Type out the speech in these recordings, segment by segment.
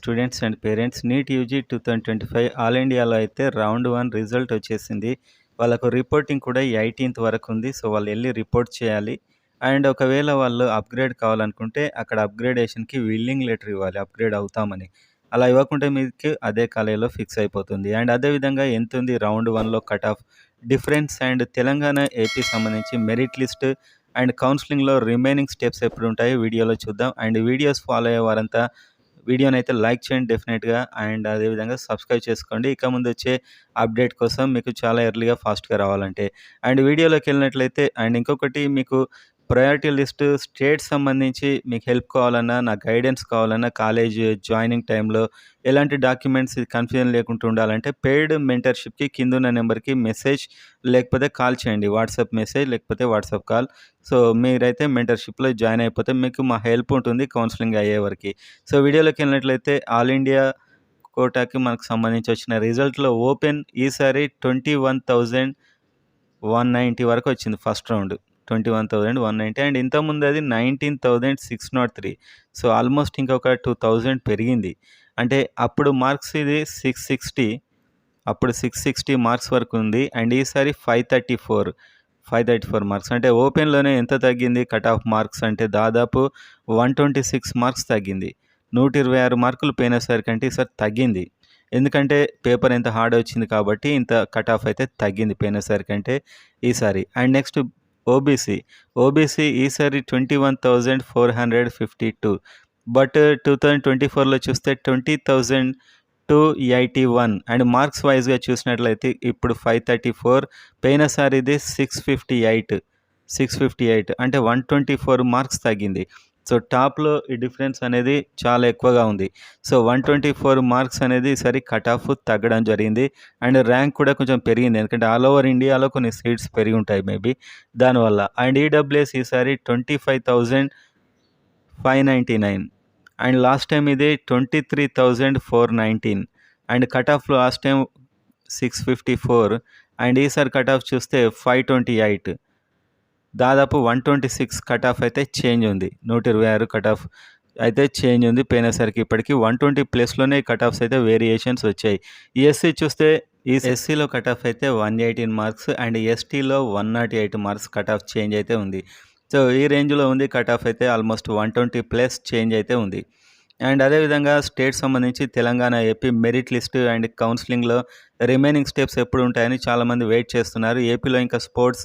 Students and parents NEET UG 2025 all ఇండియాలో అయితే round 1 result వచ్చేసింది. వాళ్ళకు రిపోర్టింగ్ కూడా ఈ 18థ్ వరకు ఉంది. సో, వాళ్ళెళ్లి రిపోర్ట్ చేయాలి. అండ్ ఒకవేళ వాళ్ళు అప్‌గ్రేడ్ కావాలనుకుంటే అక్కడ అప్‌గ్రేడేషన్‌కి విల్లింగ్ లెటర్ ఇవ్వాలి అప్‌గ్రేడ్ అవుతామని. అలా ఇవ్వకుంటే మీకు అదే కాలేజ్‌లో ఫిక్స్ అయిపోతుంది. అండ్ అదే విధంగా ఎంతుంది రౌండ్ 1లో cut off difference and Telangana, AP సంబంధించి మెరిట్ లిస్ట్ అండ్ కౌన్సెలింగ్‌లో రిమైనింగ్ స్టెప్స్ ఎప్పుడుంటాయో వీడియోలో చూద్దాం. అండ్ వీడియోస్ ఫాలో అయ్యే వారంతా వీడియోనైతే లైక్ చేయండి డెఫినెట్‌గా. అండ్ అదేవిధంగా సబ్స్క్రైబ్ చేసుకోండి. ఇక ముందొచ్చే అప్డేట్ కోసం మీకు చాలా ఎర్లీగా, ఫాస్ట్‌గా రావాలంటే. అండ్ వీడియోలోకెళ్ళినట్లయితే అండ్ ఇంకొకటి మీకు ప్రయారిటీ లిస్ట్ స్టేట్ సంబంధించి మీకు హెల్ప్ కావాలన్నా, నా గైడెన్స్ కావాలన్నా, కాలేజ్ జాయినింగ్ టైంలో ఎలాంటి డాక్యుమెంట్స్ కన్‌ఫ్యూజన్ లేకుండా ఉండాలంటే పెయిడ్ మెంటర్‌షిప్‌కి కిందున్న నెంబర్‌కి మెసేజ్ లేకపోతే కాల్ చేయండి. వాట్సాప్ మెసేజ్ లేకపోతే వాట్సాప్ కాల్. సో, మీరైతే మెంటర్‌షిప్‌లో జాయిన్ అయిపోతే మీకు మా హెల్ప్ ఉంటుంది కౌన్సెలింగ్ అయ్యే వరకి. సో, వీడియోలోకెళ్ళినట్లయితే ఆల్ ఇండియా కోటాకి మనకు సంబంధించి వచ్చిన రిజల్ట్‌లో ఓపెన్ ఈసారి 21,190 వరకు వచ్చింది ఫస్ట్ రౌండ్. 21,190 అండ్ ఇంతకుముందు అది 19,603. సో, ఆల్మోస్ట్ ఇంకొక 2,000 పెరిగింది. అంటే అప్పుడు మార్క్స్ ఇది 660 అప్పుడు 660 మార్క్స్ వరకు ఉంది. అండ్ ఈసారి 534 మార్క్స్. అంటే ఓపెన్‌లోనే ఎంత తగ్గింది కట్ ఆఫ్ మార్క్స్ అంటే దాదాపు 126 మార్క్స్ తగ్గింది. 126 మార్కులు పోయినసారి కంటే ఈసారి తగ్గింది. ఎందుకంటే పేపర్ ఎంత హార్డ్ వచ్చింది కాబట్టి ఇంత కట్ ఆఫ్ అయితే తగ్గింది పోయినసారి కంటే ఈసారి. And next OBC. ఓబీసీ ఈసారి 21,452 బట్ 2024లో చూస్తే 20,281 అండ్ మార్క్స్ వైస్‌గా చూసినట్లయితే ఇప్పుడు 534 పోయినసారిది 658 అంటే 124 మార్క్స్ తగ్గింది. సో, టాప్‌లో ఈ డిఫరెన్స్ అనేది చాలా ఎక్కువగా ఉంది. సో, 124 మార్క్స్ అనేది ఈసారి కట్ ఆఫ్ తగ్గడం జరిగింది. అండ్ ర్యాంక్ కూడా కొంచెం పెరిగింది. ఎందుకంటే ఆల్ ఓవర్ ఇండియాలో కొన్ని సీట్స్ పెరిగి ఉంటాయి మేబీ దానివల్ల. అండ్ ఈడబ్ల్యూఎస్ ఈసారి 25,599 అండ్ లాస్ట్ టైమ్ ఇది 23,419 and cut off last time 654 and ఈసారి కట్ ఆఫ్ చూస్తే 528 దాదాపు 126 కట్ ఆఫ్ అయితే చేంజ్ ఉంది. 126 కట్ ఆఫ్ అయితే చేంజ్ ఉంది పోయినసరికి. ఇప్పటికి 120 ప్లస్‌లోనే కట్ ఆఫ్స్ అయితే వేరియేషన్స్ వచ్చాయి. ఈ ఎస్సీ చూస్తే ఈ ఎస్సీలో కట్ ఆఫ్ అయితే 118 మార్క్స్ అండ్ ఎస్టీలో 108 మార్క్స్ కట్ ఆఫ్ చేంజ్ అయితే ఉంది. సో, ఈ రేంజ్‌లో ఉంది కట్ ఆఫ్ అయితే ఆల్మోస్ట్ 120 ప్లస్ చేంజ్ అయితే ఉంది. అండ్ అదేవిధంగా స్టేట్ సంబంధించి Telangana, AP merit list and కౌన్సెలింగ్‌లో రిమైనింగ్ స్టెప్స్ ఎప్పుడు ఉంటాయని చాలామంది వెయిట్ చేస్తున్నారు. ఏపీలో ఇంకా స్పోర్ట్స్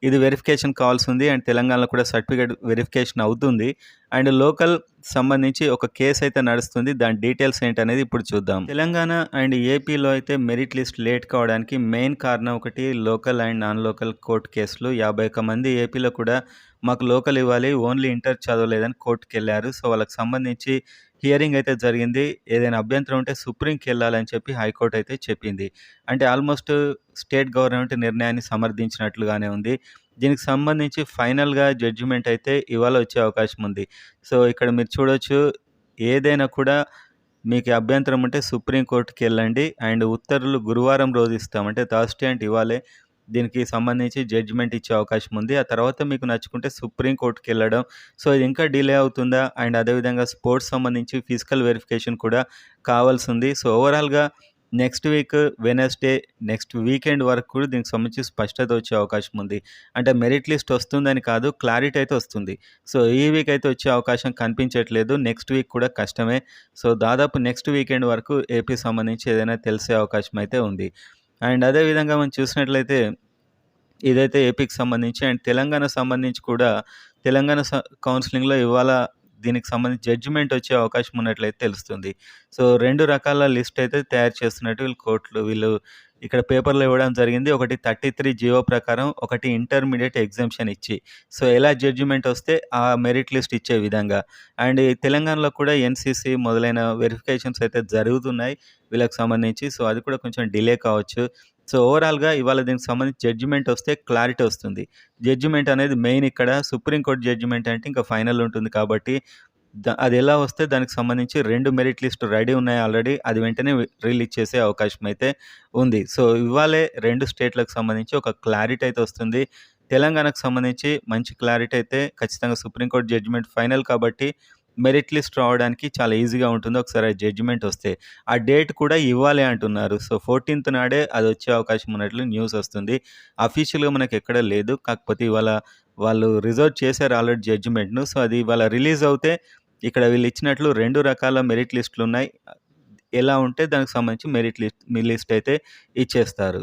ఇది వెరిఫికేషన్ కావాల్సి ఉంది. అండ్ తెలంగాణలో కూడా సర్టిఫికేట్ వెరిఫికేషన్ అవుతుంది. అండ్ లోకల్ సంబంధించి ఒక కేస్ అయితే నడుస్తుంది. దాని డీటెయిల్స్ ఏంటనేది ఇప్పుడు చూద్దాం. తెలంగాణ అండ్ ఏపీలో అయితే మెరిట్ లిస్ట్ లేట్ కావడానికి మెయిన్ కారణం ఒకటి local and non local court కేసులు. 51 మంది ఏపీలో కూడా మాకు లోకల్ ఇవ్వాలి, ఓన్లీ ఇంటర్ చదవలేదని కోర్టుకెళ్లారు. సో, వాళ్ళకి సంబంధించి హియరింగ్ అయితే జరిగింది. ఏదైనా అభ్యంతరం ఉంటే సుప్రీంకెళ్ళాలని చెప్పి హైకోర్టు అయితే చెప్పింది. అంటే ఆల్మోస్ట్ స్టేట్ గవర్నమెంట్ నిర్ణయాన్ని సమర్థించినట్లుగానే ఉంది. దీనికి సంబంధించి ఫైనల్‌గా జడ్జిమెంట్ అయితే ఇవాళ వచ్చే అవకాశం ఉంది. సో, ఇక్కడ మీరు చూడొచ్చు ఏదైనా కూడా మీకు అభ్యంతరం ఉంటే సుప్రీం కోర్టుకెళ్ళండి అండ్ ఉత్తర్వులు గురువారం రోజు ఇస్తాం. అంటే థర్స్‌డే అంటే ఇవాళే దీనికి సంబంధించి జడ్జిమెంట్ ఇచ్చే అవకాశం ఉంది. ఆ తర్వాత మీకు నచ్చుకుంటే సుప్రీం కోర్టుకెళ్ళడం. సో, ఇది ఇంకా డిలే అవుతుందా? అండ్ అదేవిధంగా స్పోర్ట్స్ సంబంధించి ఫిజికల్ వెరిఫికేషన్ కూడా కావాల్సింది. సో, ఓవరాల్‌గా next week Wednesday next weekend వరకు కూడా దీనికి సంబంధించి స్పష్టత వచ్చే అవకాశం ఉంది. అంటే మెరిట్ లిస్ట్ వస్తుందని కాదు, క్లారిటీ అయితే వస్తుంది. సో, ఈ వీక్ అయితే వచ్చే అవకాశం కనిపించట్లేదు. నెక్స్ట్ వీక్ కూడా కష్టమే. సో, దాదాపు నెక్స్ట్ వీకెండ్ వరకు ఏపీ సంబంధించి ఏదైనా తెలిసే అవకాశం అయితే ఉంది. అండ్ అదే విధంగా మనం చూసినట్లయితే ఇదైతే ఏపీకి సంబంధించి అండ్ తెలంగాణ సంబంధించి కూడా తెలంగాణ కౌన్సెలింగ్‌లో ఇవాళ దీనికి సంబంధించి జడ్జిమెంట్ వచ్చే అవకాశం ఉన్నట్లయితే తెలుస్తుంది. సో, 2 రకాల లిస్ట్ అయితే తయారు చేస్తున్నట్టు వీళ్ళు ఇక్కడ పేపర్‌లో ఇవ్వడం జరిగింది. ఒకటి 33 జీవో ప్రకారం, ఒకటి ఇంటర్మీడియేట్ ఎగ్జామ్షన్ ఇచ్చి. సో, ఎలా జడ్జిమెంట్ వస్తే ఆ మెరిట్ లిస్ట్ ఇచ్చే విధంగా. అండ్ ఈ తెలంగాణలో కూడా ఎన్‌సీసీ మొదలైన వెరిఫికేషన్స్ అయితే జరుగుతున్నాయి వీళ్ళకి సంబంధించి. సో, అది కూడా కొంచెం డిలే కావచ్చు. సో, ఓవరాల్‌గా ఇవాళ దీనికి సంబంధించి జడ్జిమెంట్ వస్తే క్లారిటీ వస్తుంది. జడ్జిమెంట్ అనేది మెయిన్ ఇక్కడ. సుప్రీం కోర్ట్ జడ్జిమెంట్ అంటే ఇంకా ఫైనల్ ఉంటుంది కాబట్టి అది ఎలా వస్తే దానికి సంబంధించి 2 మెరిట్ లిస్ట్ రెడీ ఉన్నాయి ఆల్రెడీ. అది వెంటనే రిలీజ్ చేసే అవకాశం అయితే ఉంది. సో, ఇవాళే 2 స్టేట్‌లకు సంబంధించి ఒక క్లారిటీ అయితే వస్తుంది. తెలంగాణకు సంబంధించి మంచి క్లారిటీ అయితే ఖచ్చితంగా సుప్రీం కోర్ట్ జడ్జిమెంట్ ఫైనల్ కాబట్టి మెరిట్ లిస్ట్ రావడానికి చాలా ఈజీగా ఉంటుంది ఒకసారి ఆ జడ్జిమెంట్ వస్తే. ఆ డేట్ కూడా ఇవ్వాలి అంటున్నారు. సో, 14థ్ నాడే అదొచ్చే అవకాశం ఉన్నట్లు న్యూస్ వస్తుంది. అఫీషియల్‌గా మనకెక్కడ లేదు. కాకపోతే ఇవాళ వాళ్ళు రిజర్వ్ చేశారు ఆల్రెడీ జడ్జిమెంట్‌ను. సో, అది ఇవాళ రిలీజ్ అవుతే ఇక్కడ వీళ్ళిచ్చినట్లు 2 రకాల మెరిట్ లిస్ట్‌లున్నాయి. ఎలా ఉంటే దానికి సంబంధించి మెరిట్ లిస్ట్ మీ లిస్ట్ అయితే ఇచ్చేస్తారు.